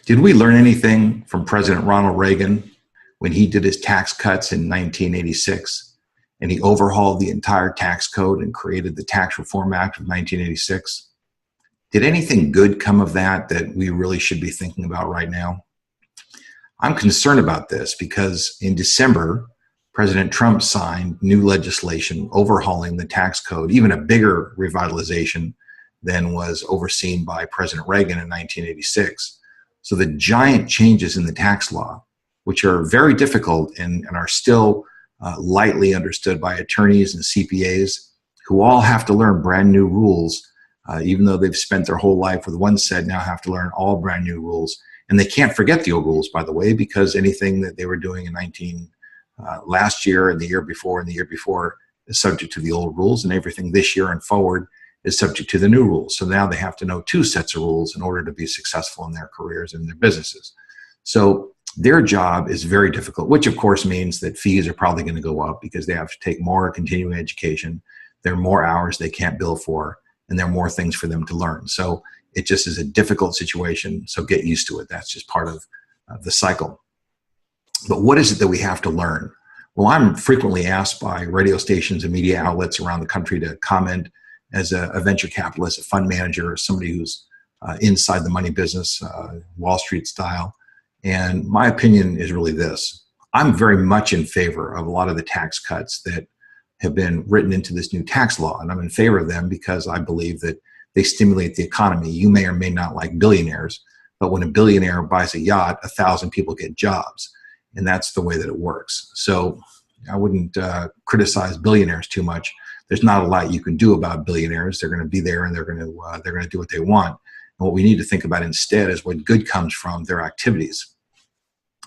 Did we learn anything from President Ronald Reagan when he did his tax cuts in 1986 and he overhauled the entire tax code and created the Tax Reform Act of 1986? Did anything good come of that that we really should be thinking about right now? I'm concerned about this because in December, President Trump signed new legislation overhauling the tax code, even a bigger revitalization than was overseen by President Reagan in 1986. So the giant changes in the tax law, which are very difficult and are still lightly understood by attorneys and CPAs, who all have to learn brand new rules, even though they've spent their whole life with one set, now have to learn all brand new rules. And they can't forget the old rules, by the way, because anything that they were doing in last year and the year before and the year before is subject to the old rules, and everything this year and forward is subject to the new rules. So now they have to know two sets of rules in order to be successful in their careers and their businesses. So their job is very difficult, which of course means that fees are probably going to go up because they have to take more continuing education. There are more hours they can't bill for, and there are more things for them to learn. So it just is a difficult situation. So get used to it. That's just part of the cycle. But what is it that we have to learn? Well, I'm frequently asked by radio stations and media outlets around the country to comment as a venture capitalist, a fund manager, somebody who's inside the money business, Wall Street style. And my opinion is really this. I'm very much in favor of a lot of the tax cuts that have been written into this new tax law. And I'm in favor of them because I believe that they stimulate the economy. You may or may not like billionaires, but when a billionaire buys a yacht, 1,000 people get jobs. And that's the way that it works. So I wouldn't criticize billionaires too much. There's not a lot you can do about billionaires. They're going to be there and they're going to do what they want. And what we need to think about instead is what good comes from their activities.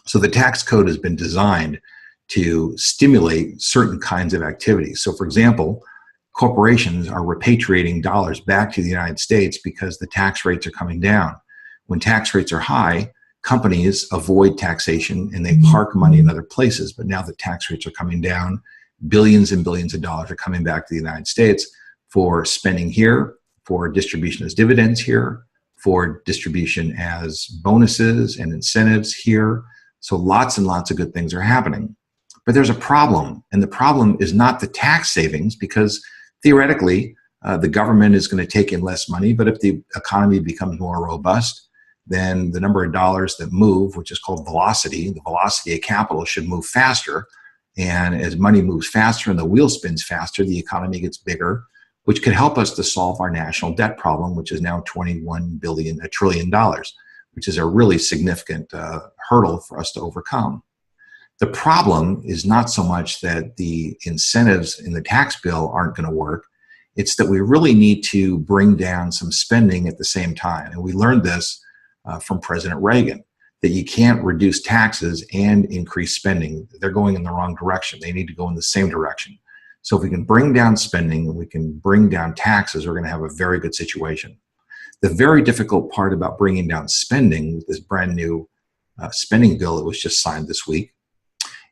So the tax code has been designed to stimulate certain kinds of activities. So for example, corporations are repatriating dollars back to the United States because the tax rates are coming down. When tax rates are high, companies avoid taxation and they park money in other places. But now that tax rates are coming down, billions and billions of dollars are coming back to the United States for spending here, for distribution as dividends here, for distribution as bonuses and incentives here. So lots and lots of good things are happening. But there's a problem, and the problem is not the tax savings, because theoretically, the government is going to take in less money, but if the economy becomes more robust, then the number of dollars that move, which is called velocity, the velocity of capital should move faster. And as money moves faster and the wheel spins faster, the economy gets bigger, which could help us to solve our national debt problem, which is now $21 trillion, which is a really significant hurdle for us to overcome. The problem is not so much that the incentives in the tax bill aren't going to work. It's that we really need to bring down some spending at the same time. And we learned this from President Reagan, that you can't reduce taxes and increase spending. They're going in the wrong direction. They need to go in the same direction. So if we can bring down spending and we can bring down taxes, we're going to have a very good situation. The very difficult part about bringing down spending with this brand new spending bill that was just signed this week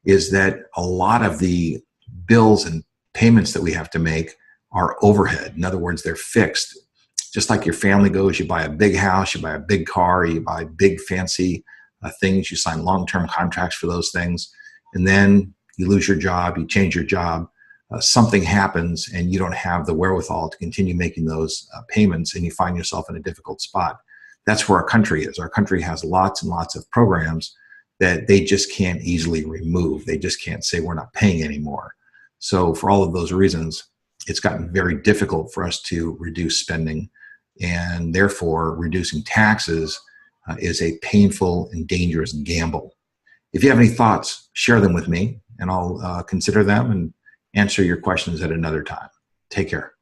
is that a lot of the bills and payments that we have to make are overhead. In other words, they're fixed. Just like your family goes, you buy a big house, you buy a big car, you buy big fancy things, you sign long-term contracts for those things, and then you lose your job, you change your job, something happens and you don't have the wherewithal to continue making those payments, and you find yourself in a difficult spot. That's where our country is. Our country has lots and lots of programs that they just can't easily remove. They just can't say we're not paying anymore. So for all of those reasons, it's gotten very difficult for us to reduce spending, and therefore reducing taxes is a painful and dangerous gamble. If you have any thoughts, share them with me and I'll consider them and answer your questions at another time. Take care.